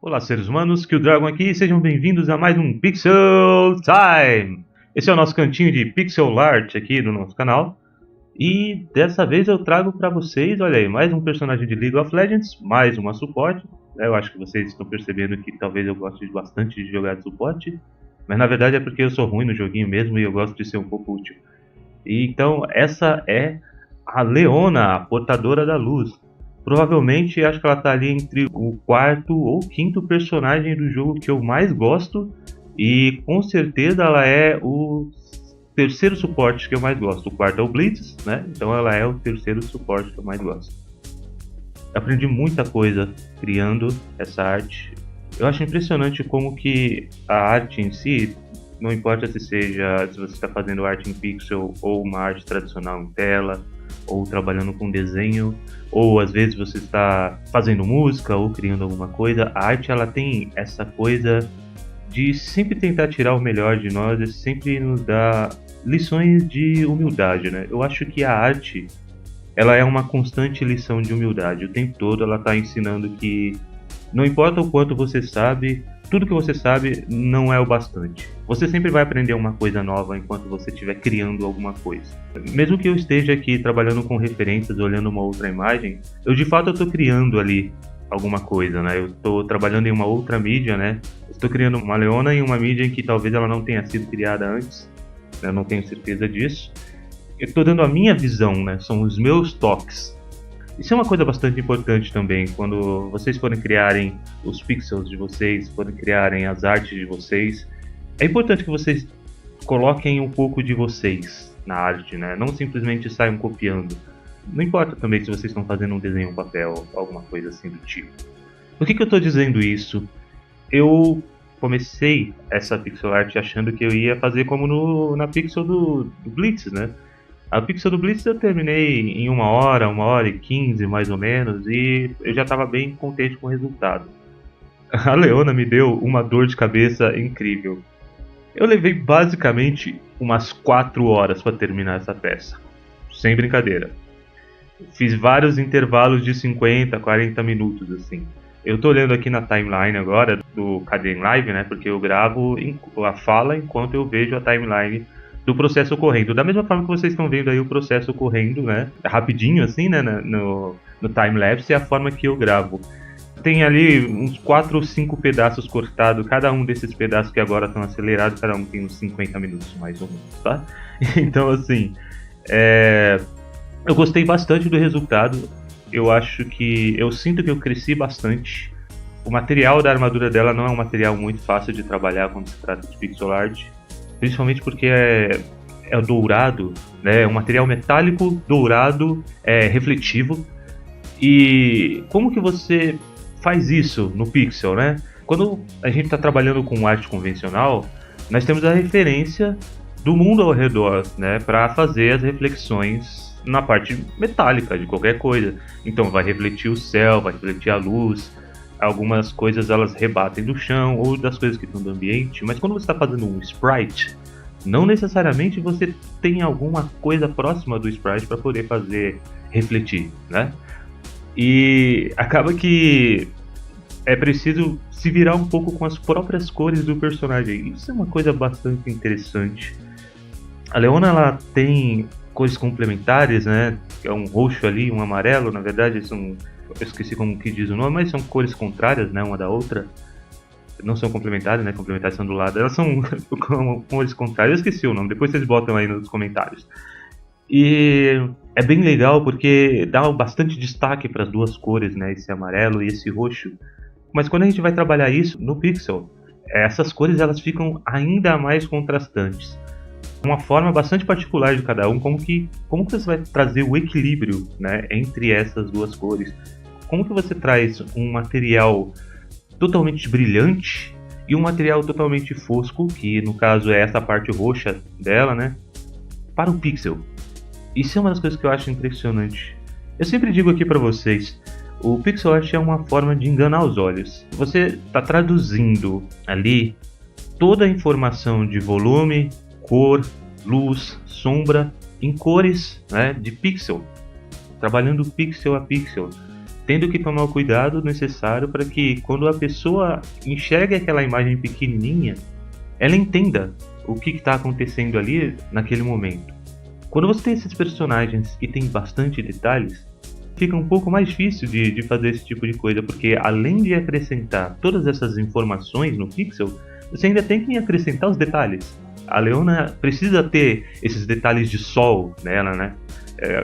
Olá, seres humanos, que o Dragon aqui, sejam bem-vindos a mais um Pixel Time! Esse é o nosso cantinho de pixel art aqui no nosso canal. E dessa vez eu trago para vocês, olha aí, mais um personagem de League of Legends, mais uma suporte. Eu acho que vocês estão percebendo que talvez eu goste bastante de jogar de suporte, mas na verdade é porque eu sou ruim no joguinho mesmo e eu gosto de ser um pouco útil. E então essa é a Leona, a portadora da luz. Provavelmente acho que ela tá ali entre o quarto ou quinto personagem do jogo que eu mais gosto. E com certeza ela é o terceiro suporte que eu mais gosto. O quarto é o Blitz, né? Então ela é o terceiro suporte que eu mais gosto. Aprendi muita coisa criando essa arte. Eu acho impressionante como que a arte em si, não importa se você está fazendo arte em pixel ou uma arte tradicional em tela, ou trabalhando com desenho, ou às vezes você está fazendo música ou criando alguma coisa, a arte ela tem essa coisa de sempre tentar tirar o melhor de nós e sempre nos dar lições de humildade, né? Eu acho que a arte ela é uma constante lição de humildade. O tempo todo ela está ensinando que não importa o quanto você sabe, tudo que você sabe não é o bastante. Você sempre vai aprender uma coisa nova enquanto você estiver criando alguma coisa. Mesmo que eu esteja aqui trabalhando com referências, olhando uma outra imagem, eu de fato estou criando ali alguma coisa, né? Eu estou trabalhando em uma outra mídia, né? Estou criando uma Leona em uma mídia em que talvez ela não tenha sido criada antes, né? Eu não tenho certeza disso. Eu estou dando a minha visão, né? São os meus toques. Isso é uma coisa bastante importante também, quando vocês forem criarem os pixels de vocês, forem criarem as artes de vocês, é importante que vocês coloquem um pouco de vocês na arte, né? Não simplesmente saiam copiando. Não importa também se vocês estão fazendo um desenho, um papel, alguma coisa assim do tipo. Por que eu estou dizendo isso? Eu comecei essa pixel art achando que eu ia fazer como na pixel do Blitz, né? A pixel do Blitz eu terminei em 1 hora e 15 mais ou menos, e eu já estava bem contente com o resultado. A Leona me deu uma dor de cabeça incrível. Eu levei basicamente umas 4 horas para terminar essa peça, sem brincadeira. Fiz vários intervalos de 50, 40 minutos assim. Eu tô olhando aqui na timeline agora do Caden Live, né, porque eu gravo a fala enquanto eu vejo a timeline do processo ocorrendo. Da mesma forma que vocês estão vendo aí o processo ocorrendo, né? Rapidinho assim, né? No time-lapse é a forma que eu gravo. Tem ali uns 4 ou 5 pedaços cortados, cada um desses pedaços que agora estão acelerados, cada um tem uns 50 minutos mais ou menos, tá? Então assim, eu gostei bastante do resultado. Eu sinto que eu cresci bastante. O material da armadura dela não é um material muito fácil de trabalhar quando se trata de pixel art. Principalmente porque é dourado, né? É um material metálico, dourado, refletivo. E como que você faz isso no pixel, né? Quando a gente está trabalhando com arte convencional, nós temos a referência do mundo ao redor, né? Para fazer as reflexões na parte metálica de qualquer coisa. Então vai refletir o céu, vai refletir a luz. Algumas coisas elas rebatem do chão ou das coisas que estão do ambiente, mas quando você está fazendo um sprite, não necessariamente você tem alguma coisa próxima do sprite para poder fazer refletir, né? E acaba que é preciso se virar um pouco com as próprias cores do personagem. Isso é uma coisa bastante interessante. A Leona ela tem cores complementares, né? É um roxo ali, um amarelo, na verdade eu esqueci como que diz o nome, mas são cores contrárias, né, uma da outra. Não são complementares, né, complementares são do lado. Elas são cores contrárias, eu esqueci o nome, depois vocês botam aí nos comentários. E é bem legal porque dá bastante destaque para as duas cores, né, esse amarelo e esse roxo. Mas quando a gente vai trabalhar isso no pixel, essas cores elas ficam ainda mais contrastantes. Uma forma bastante particular de cada um, como que você vai trazer o equilíbrio, né, entre essas duas cores. Como que você traz um material totalmente brilhante e um material totalmente fosco, que no caso é essa parte roxa dela, né, para o pixel. Isso é uma das coisas que eu acho impressionante. Eu sempre digo aqui para vocês, o pixel art é uma forma de enganar os olhos. Você está traduzindo ali toda a informação de volume, cor, luz, sombra em cores, né, de pixel, trabalhando pixel a pixel. tendo que tomar o cuidado necessário para que quando a pessoa enxergue aquela imagem pequenininha, ela entenda o que está acontecendo ali naquele momento. Quando você tem esses personagens que tem bastante detalhes, fica um pouco mais difícil de fazer esse tipo de coisa, porque além de acrescentar todas essas informações no pixel, você ainda tem que acrescentar os detalhes. A Leona precisa ter esses detalhes de sol nela, né?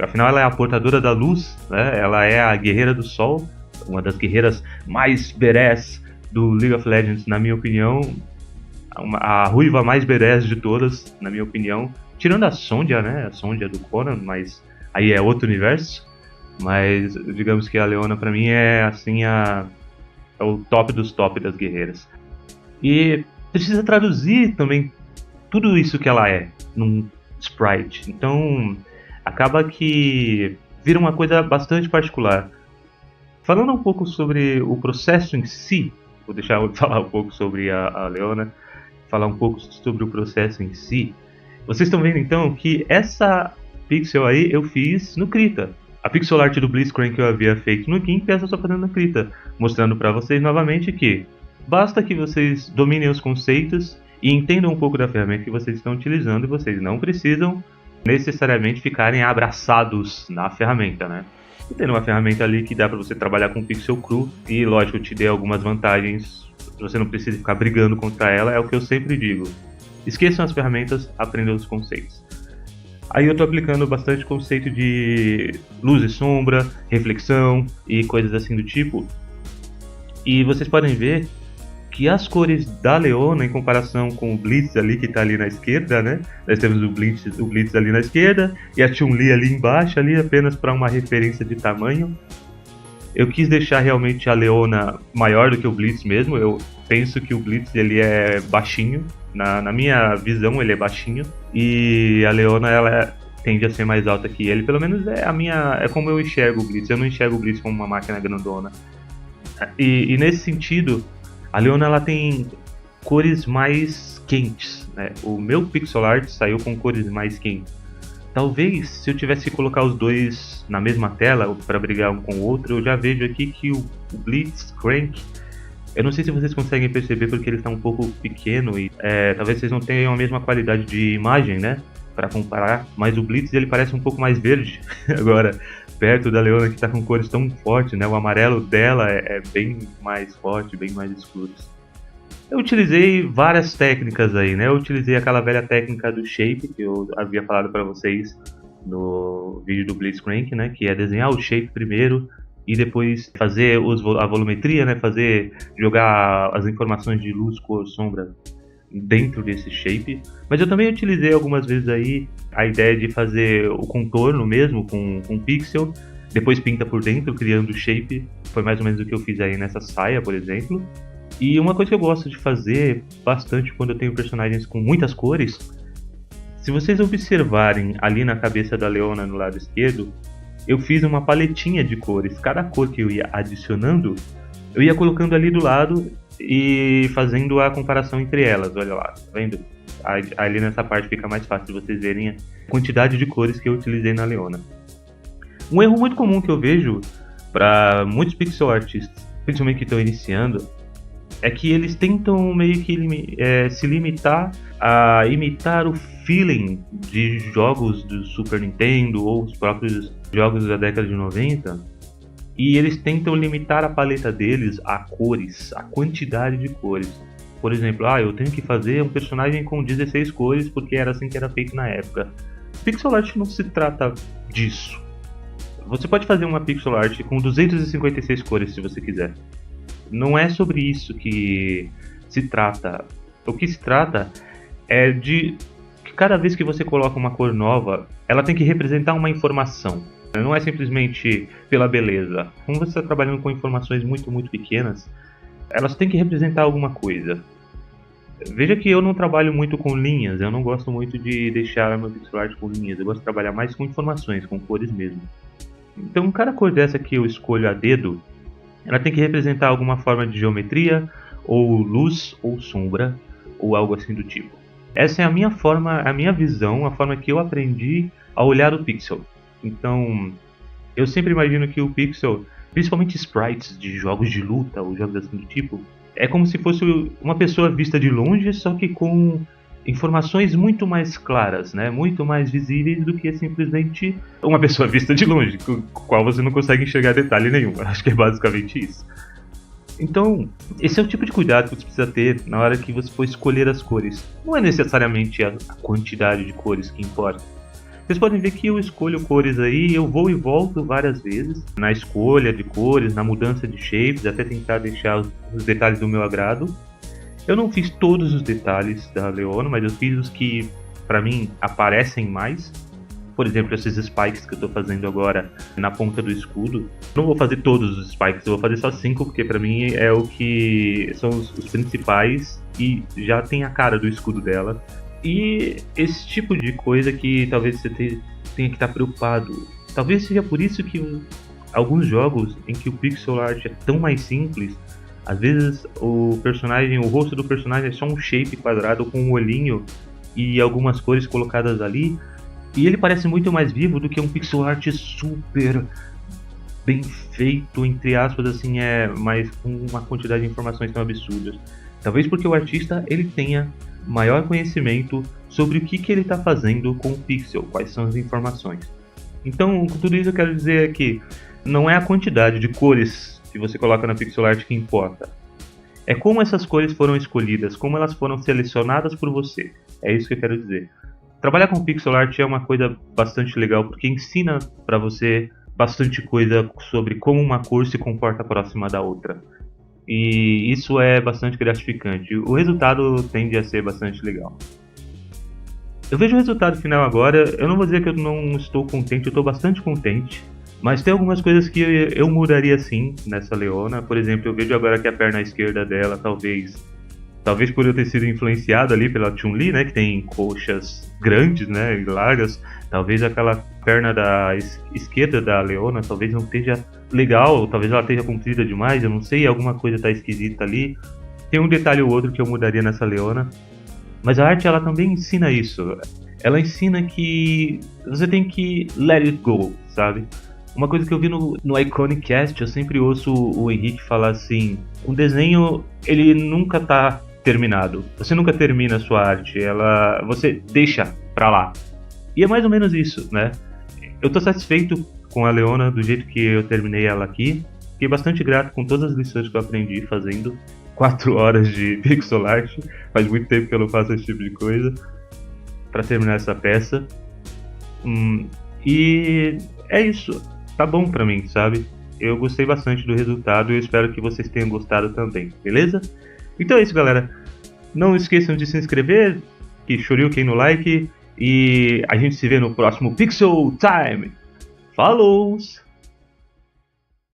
Afinal, ela é a portadora da luz, né? Ela é a guerreira do sol, uma das guerreiras mais badass do League of Legends, na minha opinião. A ruiva mais badass de todas, na minha opinião. Tirando a Sonja, né? A Sonja do Conan, mas aí é outro universo. Mas digamos que a Leona pra mim é assim é o top dos top das guerreiras. E precisa traduzir também tudo isso que ela é num sprite. Então acaba que vira uma coisa bastante particular. Falando um pouco sobre o processo em si, vou deixar eu falar um pouco sobre a Leona, falar um pouco sobre o processo em si. Vocês estão vendo então que essa pixel aí eu fiz no Krita. A pixel art do Blitzcrank que eu havia feito no GIMP, essa eu estou fazendo no Krita, mostrando para vocês novamente que basta que vocês dominem os conceitos e entendam um pouco da ferramenta que vocês estão utilizando, e vocês não precisam necessariamente ficarem abraçados na ferramenta, né? E tendo uma ferramenta ali que dá para você trabalhar com pixel cru, e lógico, te dê algumas vantagens, você não precisa ficar brigando contra ela, é o que eu sempre digo. Esqueçam as ferramentas, aprendam os conceitos. Aí eu estou aplicando bastante conceito de luz e sombra, reflexão e coisas assim do tipo. E vocês podem ver que as cores da Leona, em comparação com o Blitz ali, que está ali na esquerda, né? Nós temos o Blitz ali na esquerda e a Chun-Li ali embaixo, ali apenas para uma referência de tamanho. Eu quis deixar realmente a Leona maior do que o Blitz mesmo. Eu penso que o Blitz ele é baixinho. Na minha visão ele é baixinho. E a Leona ela tende a ser mais alta que ele. Pelo menos é como eu enxergo o Blitz. Eu não enxergo o Blitz como uma máquina grandona. E nesse sentido, a Leona ela tem cores mais quentes, né? O meu pixel art saiu com cores mais quentes. Talvez se eu tivesse que colocar os dois na mesma tela para brigar um com o outro, eu já vejo aqui que o Blitzcrank, eu não sei se vocês conseguem perceber porque ele está um pouco pequeno e talvez vocês não tenham a mesma qualidade de imagem, né, para comparar, mas o Blitz ele parece um pouco mais verde agora, perto da Leona que está com cores tão fortes, né, o amarelo dela é bem mais forte, bem mais escuro. Eu utilizei várias técnicas aí, né? Eu utilizei aquela velha técnica do shape que eu havia falado para vocês no vídeo do Blitzcrank, né? Que é desenhar o shape primeiro e depois fazer a volumetria, né? Jogar as informações de luz, cor, sombra dentro desse shape. Mas eu também utilizei algumas vezes aí a ideia de fazer o contorno mesmo com pixel, depois pinta por dentro criando o shape. Foi mais ou menos o que eu fiz aí nessa saia, por exemplo. E uma coisa que eu gosto de fazer bastante quando eu tenho personagens com muitas cores, se vocês observarem ali na cabeça da Leona no lado esquerdo, eu fiz uma paletinha de cores. Cada cor que eu ia adicionando, eu ia colocando ali do lado e fazendo a comparação entre elas. Olha lá, tá vendo? Ali nessa parte fica mais fácil de vocês verem a quantidade de cores que eu utilizei na Leona. Um erro muito comum que eu vejo para muitos pixel artists, principalmente que estão iniciando, é que eles tentam meio que se limitar a imitar o feeling de jogos do Super Nintendo ou os próprios jogos da década de 90, e eles tentam limitar a paleta deles a cores, a quantidade de cores. Por exemplo, eu tenho que fazer um personagem com 16 cores porque era assim que era feito na época. Pixel art não se trata disso. Você pode fazer uma pixel art com 256 cores se você quiser. Não é sobre isso que se trata. O que se trata é de que cada vez que você coloca uma cor nova, ela tem que representar uma informação. Não é simplesmente pela beleza. Como você está trabalhando com informações muito, muito pequenas, elas têm que representar alguma coisa. Veja que eu não trabalho muito com linhas, eu não gosto muito de deixar meu pixel art com linhas, eu gosto de trabalhar mais com informações, com cores mesmo. Então cada cor dessa que eu escolho a dedo, ela tem que representar alguma forma de geometria, ou luz, ou sombra, ou algo assim do tipo. Essa é a minha forma, a minha visão, a forma que eu aprendi a olhar o pixel. Então, eu sempre imagino que o pixel principalmente sprites de jogos de luta ou jogos assim do tipo, é como se fosse uma pessoa vista de longe, só que com informações muito mais claras, né? Muito mais visíveis do que simplesmente uma pessoa vista de longe, com a qual você não consegue enxergar detalhe nenhum. Acho que é basicamente isso. Então, esse é o tipo de cuidado que você precisa ter na hora que você for escolher as cores. Não é necessariamente a quantidade de cores que importa. Vocês podem ver que eu escolho cores aí, eu vou e volto várias vezes na escolha de cores, na mudança de shapes, até tentar deixar os detalhes do meu agrado. Eu não fiz todos os detalhes da Leona, mas eu fiz os que para mim aparecem mais. Por exemplo, esses spikes que eu estou fazendo agora na ponta do escudo. Não vou fazer todos os spikes, eu vou fazer só 5, porque para mim é o que são os principais e já tem a cara do escudo dela. E esse tipo de coisa que talvez você tenha que estar preocupado. Talvez seja por isso que alguns jogos em que o pixel art é tão mais simples, às vezes o rosto do personagem é só um shape quadrado com um olhinho e algumas cores colocadas ali, e ele parece muito mais vivo do que um pixel art super bem feito, entre aspas, assim, mas com uma quantidade de informações tão absurdas. Talvez porque o artista ele tenha maior conhecimento sobre o que ele está fazendo com o pixel, quais são as informações. Então, com tudo isso eu quero dizer que não é a quantidade de cores que você coloca na pixel art que importa. É como essas cores foram escolhidas, como elas foram selecionadas por você. É isso que eu quero dizer. Trabalhar com pixel art é uma coisa bastante legal, porque ensina para você bastante coisa sobre como uma cor se comporta próxima da outra. E isso é bastante gratificante. O resultado tende a ser bastante legal. Eu vejo o resultado final agora, eu não vou dizer que eu não estou contente, eu estou bastante contente. Mas tem algumas coisas que eu mudaria sim nessa Leona. Por exemplo, eu vejo agora que a perna esquerda dela, talvez por eu ter sido influenciado ali pela Chun-Li, né, que tem coxas grandes, né, e largas, talvez aquela perna da esquerda da Leona talvez não esteja legal, talvez ela esteja comprida demais, eu não sei, alguma coisa está esquisita ali. Tem um detalhe ou outro que eu mudaria nessa Leona, mas a arte ela também ensina isso. Ela ensina que você tem que let it go, sabe? Uma coisa que eu vi no Iconic Cast, eu sempre ouço o Henrique falar assim: um desenho ele nunca tá terminado. Você nunca termina a sua arte, você deixa pra lá. E é mais ou menos isso, né? Eu tô satisfeito com a Leona do jeito que eu terminei ela aqui. Fiquei bastante grato com todas as lições que eu aprendi fazendo 4 horas de pixel art. Faz muito tempo que eu não faço esse tipo de coisa pra terminar essa peça. E é isso. Tá bom pra mim, sabe? Eu gostei bastante do resultado e eu espero que vocês tenham gostado também, beleza? Então é isso, galera. Não esqueçam de se inscrever, que shoryuken no like, e a gente se vê no próximo Pixel Time. Falou!